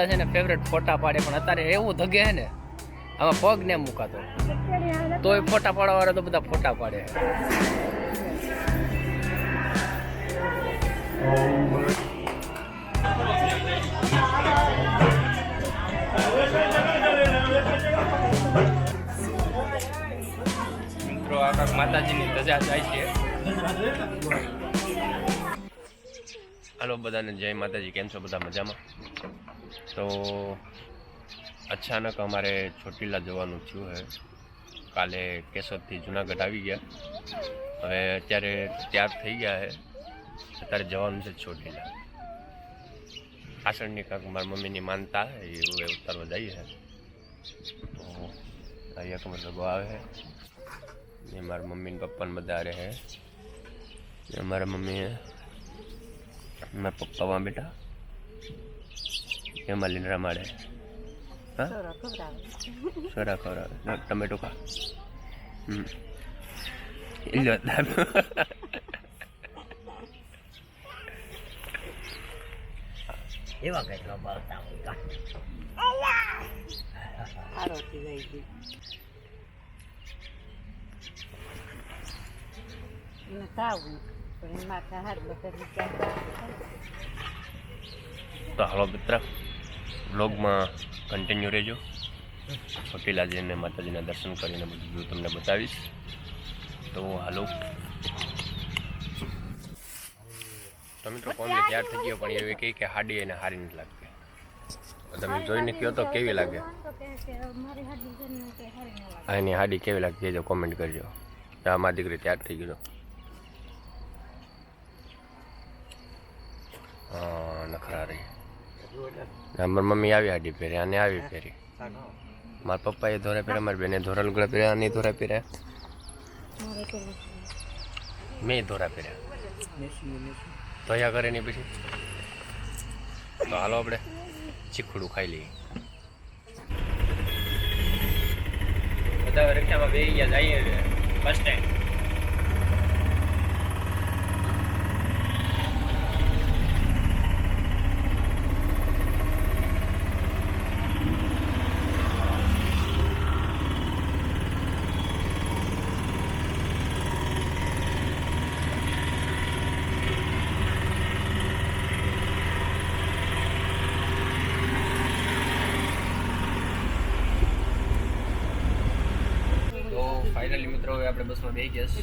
છે ને ફેવરેટ ફોટા પાડે, પણ અત્યારે એવું ધગે છે ને આમાં પગ ને મુકાતો, તોય ફોટા પાડવા વાળા તો બધા ફોટા પાડે. મિત્રો આ માતાજીની ધજા જાય છે. હાલો બધાને જય માતાજી. કેમ છો બધા? મજામાં? તો અચાનક અમારે ચોટીલા જવાનું થયું છે. કાલે કેશોદથી જુનાગઢ આવી ગયા, હવે અત્યારે તૈયાર થઈ ગયા છે. અત્યારે જવાનું છે ચોટીલા. પાછળની કાંક મારી મમ્મીની માનતા છે એવું એ ઉતારવા જઈએ છે. તો અહીંયા કમર લોકો આવે છે ને મારા મમ્મી ને પપ્પાને બધા રહે છે. મારા મમ્મી મારા પપ્પા માં બેટા એમાં લીંડરા માડે. હા, સોરા ખવડાવે. ટમેટો ખા. એવા કેટલો બોલતા હોય. તો હાલો મિત્ર, બ્લોગમાં કન્ટિન્યુ રહેજો. ચોટીલા જઈને માતાજીના દર્શન કરીને બધું તમને બતાવીશ. તો હાલો. તો મિત્રો કોમને તૈયાર થઈ ગયો, પણ એવી કહી કે હાડી એને હારી નથી લાગતી. તમે જોઈને કહો તો કેવી લાગે? એની હાડી કેવી લાગતી જો કોમેન્ટ કરજો. મારી દીકરી તૈયાર થઈ ગયો. હા, નખરા રહી. મારી મમ્મી આવી હાડી પહેરી, આને આવી પહેરી. મારા પપ્પાએ ધોરા પહેર્યા, મારી બેને ધોરા લુગડા પહેર્યા, આને ધોરા પહેર્યા, મેં ધોરા પહેર્યા. ધોયા કરે ને પછી તો હાલો આપણે ચીખડું ખાઈ લઈએ. બધા રિક્ષામાં બેસી ગયા, જઈએ બસ સ્ટેન્ડ. ફાઇનલી મિત્રો હવે આપણે બસમાં બેસી ગયા છે.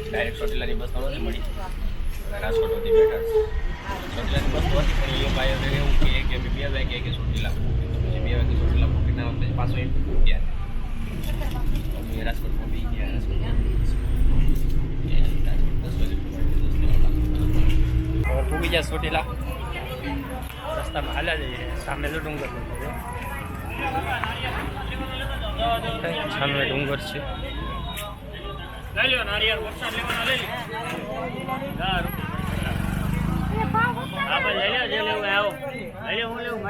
ડાયરેક્ટ ચોટીલાની બસમાં નથી મળી, રાજકોટ સુધી બેઠા. ચોટીલાની બસ નથી પણ એ ભાઈ હવે એવું કહે કે અમે 2 વાગે કે ચોટીલા, પછી 2 વાગે ચોટીલા મૂકીને પછી પાછો એમ ગયા. અમે રાજકોટમાં બેસી ગયા. રાજકોટ પૂગી ગયા ચોટીલા. રસ્તામાં હાલ્યા જઈએ, સામે ડુંગર સામે ડુંગર છે. લઈ લ્યો નારિયેળ, વરસાદ લેવાનો લઈ લ્યો. હા ભાઈ લઈ લ્યો, જે લેવું આવો લઈ લ્યો. હું લેવું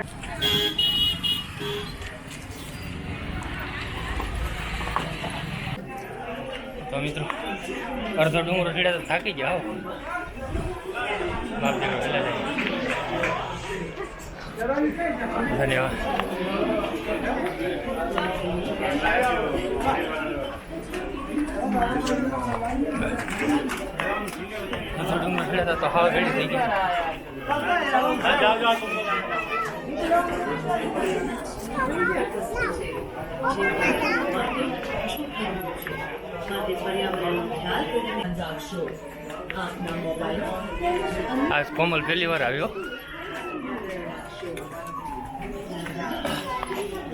તો મિત્રો અડધો ડુંગર ચડ્યા તો થાકી ગયા. આવો બાપ દીકરો પેલા જાય. ધન્યવાદ. ડુંગર ચડ્યા તો હવા ભેડી થઈ ગઈ. આજ કોમલ પહેલી વાર આવ્યો.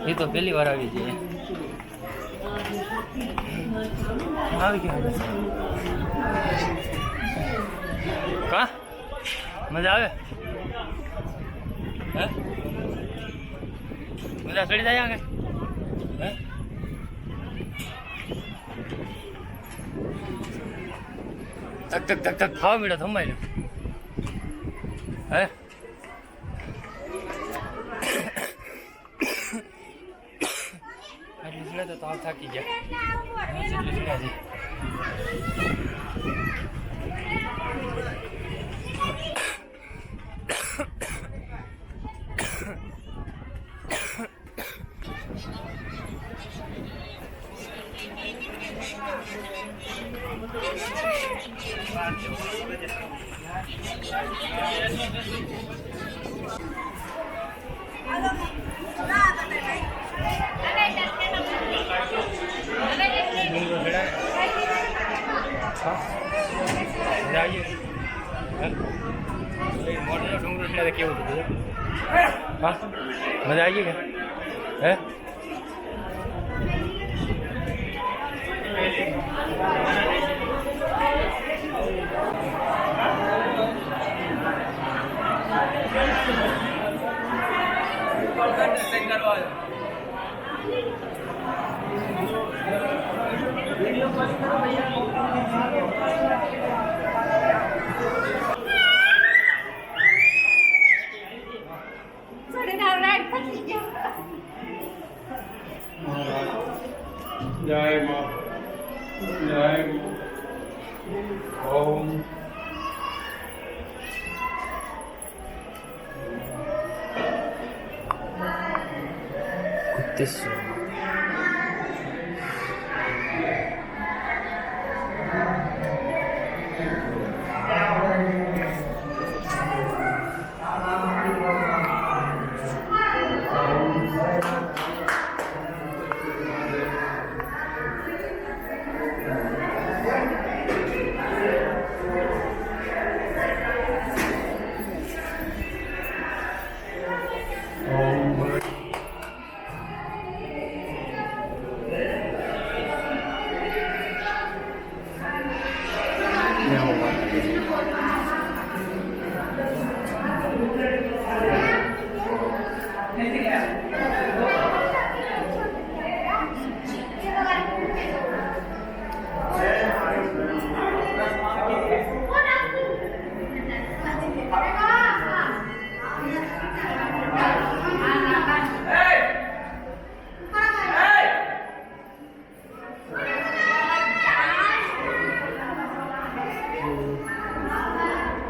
એ તો પહેલી વાર આવી છે. આવી ગયા કા મજા આવે? હે મજા ચડી જાય આગળ? હે ધક ધક ધક ધક ખાવા મીડો થંભાઈ લો. હે એટલું તો હાલ થાકી ગયા. હા મજા આવી ગઈ કે હે જય માં જય ઓમ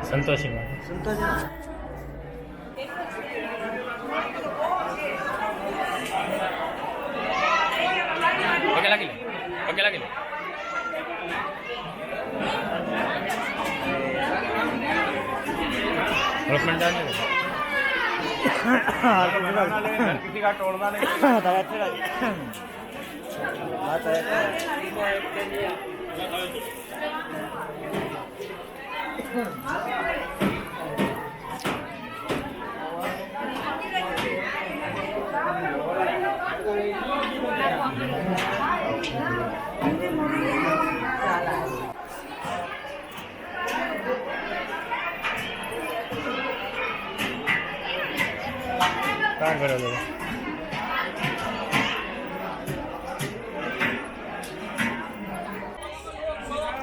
સંતોષીમાં પગે લાગી લે डेवलपमेंट डाल किसी का तोड़ना नहीं कहाँ करो लोग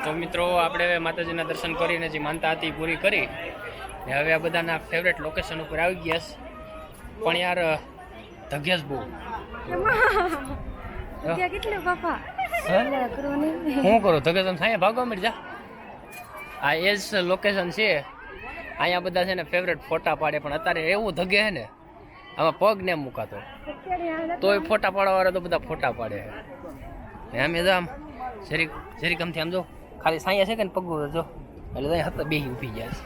તો મિત્રો આપણે માતાજીના દર્શન કરીને જે માનતા હતી પૂરી કરી ને હવે આ બધાના ફેવરેટ લોકેશન ઉપર આવી ગયા છે પણ યાર ધગ્યાસ બહુ કેટલું બાપા શું કરો ધગ્યાસ થાય ભાગો મિર્જા આ એ જ લોકેશન છે અહીંયા બધા છે ને ફેવરેટ ફોટા પાડે પણ અત્યારે એવું ધગે છે ને આમાં પગ ને મુકાતો તોય ફોટા પાડવા વાળા તો બધા ફોટા પાડે છે અમે તો આમ જરીક આમથી આમ જો ખાલી સાયા છે કે ને પગું જો એટલે ત્યાં હતા બેહી ઊભી ગયા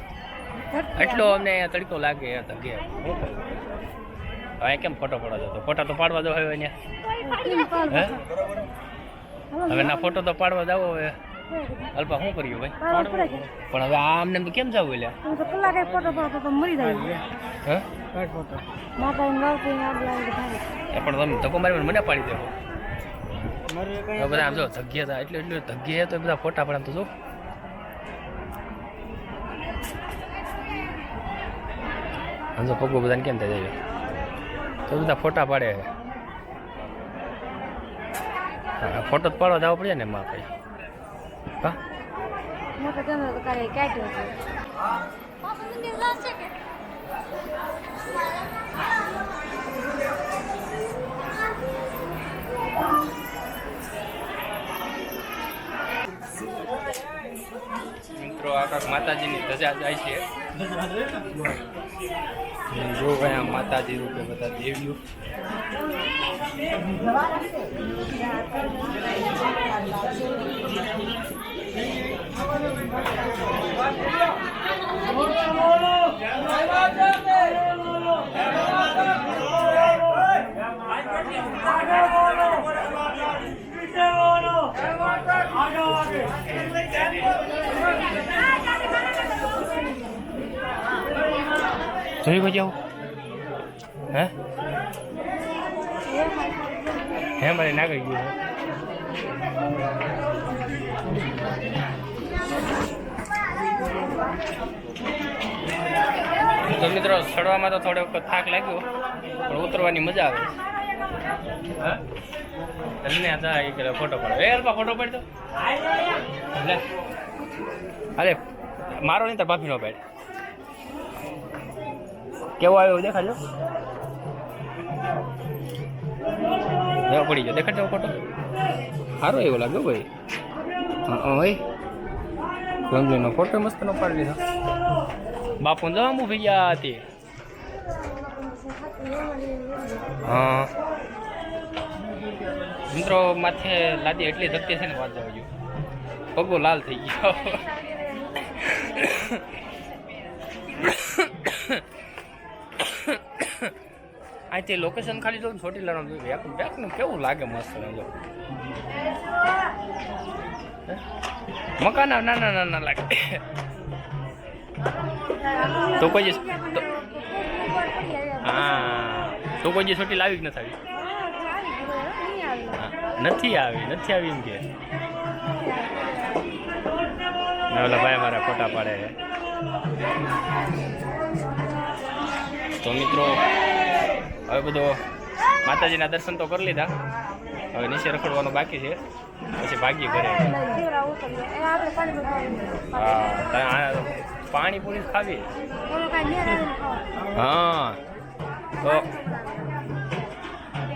છે એટલો અમને અહીંયા તડકો લાગે ધગે હવે કેમ ફોટો પાડવા જતો ફોટા તો પાડવા દો હવે અહીંયા હવે ના ફોટો તો પાડવા જાવ હવે અલ્પા શું કર્યું ભાઈ પણ હવે આ અમને તો કેમ જવું એટલે ફોટો પાડતો તો મરી જાય હે ફોટો માતા પણ તમે ધક્કો મારી મને પાડી દેવો બધા આમ જો ધગ્યા હતા એટલે ધગ્યા તો બધા ફોટા પડે તો જો આમ જો પગો બધાને કેમ થાય જાય તો બધા ફોટા પાડે ફોટો તો પાડવા જવો પડે ને એમાં કઈ હા મિત્રો આ કાંક માતાજીની ધજા જાય છે જો અહીંયા માતાજી રૂપે બધા દેવીઓ જોઈ બજાવ હે હે મને ના ગઈ ગયું તો મિત્રો ચડવામાં તો થોડો વખત થાક લાગ્યો પણ ઉતરવાની મજા આવે હા તમને હતા એ કે ફોટો પાડો એ અલ્પા ફોટો પાડતો લે અરે મારો નહીં તાર ભાભીનો પાડ કેવો આવ્યો દેખાડજો એવો પડી ગયો દેખાડજો ફોટો સારો એવો લાગ્યો ભાઈ હા ભાઈ રંગલીનો ફોટો મસ્ત નો પાડી લીધો બાપુ જવા થઈ ગયા હતી હા મિત્રો માથે લાદી એટલી ધકતી છે ને વાત જવા ગયું પગો લાલ થઈ ગયો અહીંથી લોકેશન ખાલી જો ચોટીલાનું બેકનું કેવું લાગે મસ્ત જો મકાન નાના નાના લાગે તો કોઈ હા તો કોઈ ચોટી લાવી જ નથી આવી નથી આવી એમ કે ઓલા ભાઈ મારા ફોટા પાડે તો મિત્રો હવે બધો માતાજીના દર્શન તો કરી લીધા હવે નીચે રખડવાનું બાકી છે પછી ભાગી ઘરે હા પાણીપુરી ખાવી હા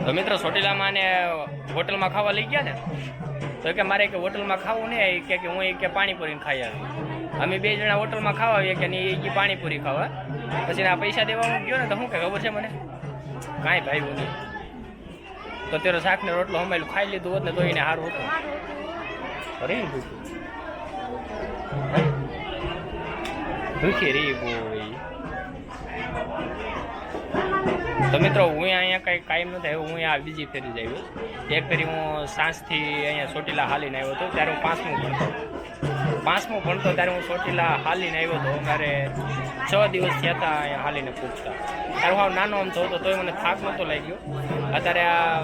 તો મિત્રો ચોટીલામાં ને હોટલમાં ખાવા લઈ ગયા ને તો કે મારે કે હોટલમાં ખાવું નહીં કે હું કે પાણીપુરી ખાઈ આવી અમે બે જણા હોટલમાં ખાવા આવીએ કે નહીં એ પાણીપુરી ખાવા પછી આ પૈસા દેવાનું ગયો ને તો શું કે ખબર છે મને કાંઈ ભાઈ નહીં તો તેરો શાક ને રોટલો હમાયેલું ખાઈ લીધું હોત ને તો એને સારું હતું અરે ભૂખી રહી બોય તો મિત્રો હું અહીંયા કંઈ કાયમ નથી આવ્યો હું આ બીજી ફેરી જ આવ્યો એક ફેરી હું સાંજથી અહીંયા ચોટીલા હાલીને આવ્યો હતો ત્યારે હું પાંચમું ભણતો ત્યારે હું ચોટીલા હાલીને આવ્યો હતો મારે 6 દિવસ થયા હતા અહીંયા હાલીને પૂછતા ત્યારે હું નાનો આમ થતો તોય મને થાક નહોતો લાગ્યો અત્યારે આ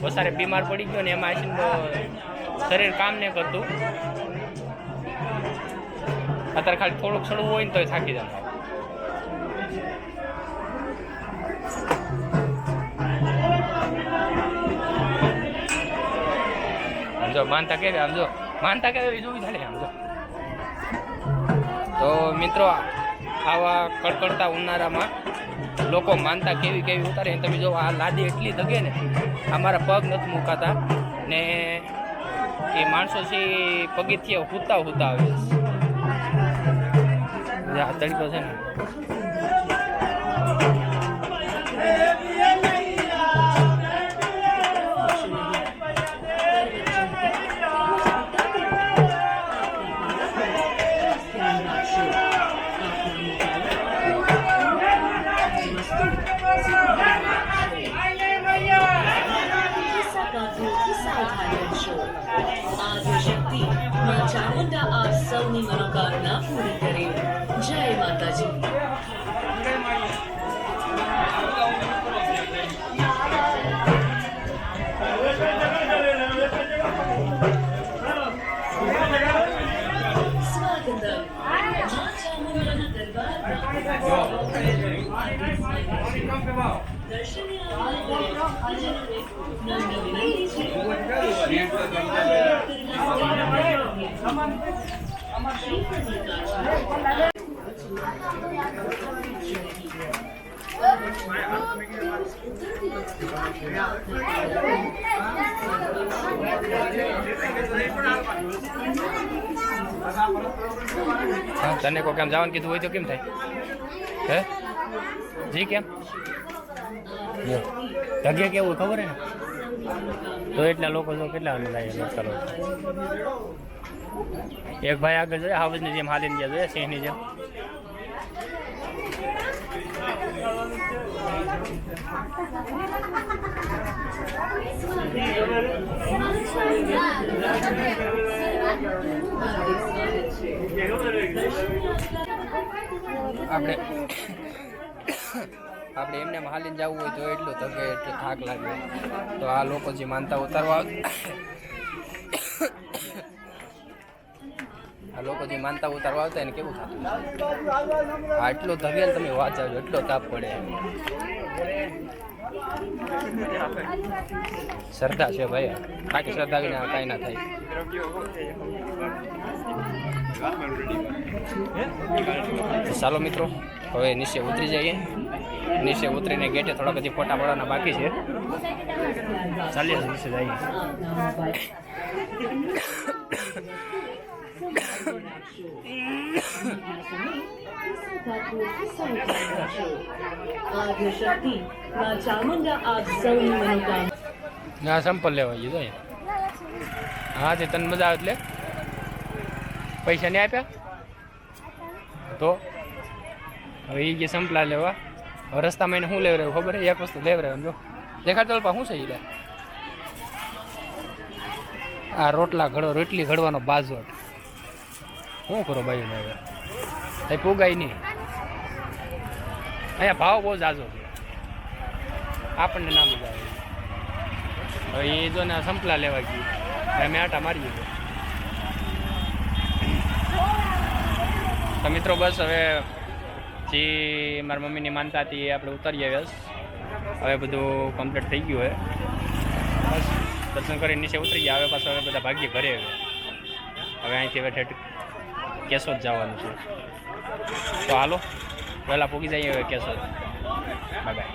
વધારે બીમાર પડી ગયો ને એમાં આશીને શરીર કામ નહીં કરતું અત્યારે ખાલી થોડુંક ચડવું હોય ને તોય થાકી જવાનું સમજો માનતા કેવી સમજો માનતા કેવી જોવી થાય સમજો તો મિત્રો આવા કડકડતા ઉનાળામાં લોકો માનતા કેવી કેવી ઉતારે તમે જો આ લાદી એટલી ધગે ને અમારા પગ નથી મુકાતા ને એ માણસો છે પગથિયે હુતા આવે આ તડકો છે ને ચામુંડા આપ સૌની મનોકામના પૂરી કરે જય માતાજી તને કોઈ કામ જવાનું કીધું હોય તો કેમ થાય હે જી કેમ જગ્યા કેવું ખબર હે ને તો એટલા લોકો જો કેટલા ચાલો એક ભાઈ આગળ જોઈએ હાવજની જેમ હાલીને ગયા જોઈએ સિંહની જેમ આપણે આપણે એમને હાલીને જવું હોય તો એટલું ધગે એટલે થાક લાગે. તો આ લોકો જે માનતા ઉતારવા આ લોકો જે માનતા ઉતારવા આવતા એને કેવું થતું? આટલો ધગે તમે વાંચાવજો, એટલો તાપ પડે. શ્રદ્ધા છે ભાઈ, બાકી શ્રદ્ધા વિના કાંઈ ના થાય. ચાલો મિત્રો, હવે નીચે ઉતરી જઈએ. નીચે ઉતરીને ગેટે થોડા બધી ફોટા પડવાના બાકી છે. ચાલીએ નીચે જઈએ. આદ્યશક્તિ માં ચામુંડા આપ સૌની મનોકામના ના સંપલ લેવા ગયું તો હા તે તને મજા આવે એટલે પૈસા નહીં આપ્યા તો હવે એ જે સંપલા લેવા. હવે રસ્તામાં એને શું લેવડાવ્યું ખબર? એક વસ્તુ લેવડાવ્યું. જો દેખાડ તો શું છે એ? આ રોટલા ઘડો, રોટલી ઘડવાનો બાજોટ. શું કરો ભાઈ હવે? એ પોગાય નહીં. અહીંયા ભાવ બહુ જાજો છે, આપણને ના મજા આવે. હવે એ જો ને સંપલા લેવા ગયું, અમે આટા મારીએ છીએ. તો મિત્રો બસ હવે જે મારા મમ્મીની માનતા હતી એ આપણે ઉતારી આવ્યા. હવે બધું કમ્પ્લીટ થઈ ગયું હોય. બસ દર્શન કરી નીચે ઉતરી ગયા. હવે પાછું હવે બધા ભાગ્ય ઘરે આવ્યા. હવે અહીંથી હવે ઠેઠ કેશોદ જવાનું છે. તો હાલો વહેલા પહોંચી જઈએ હવે કેશોદ. Bye bye.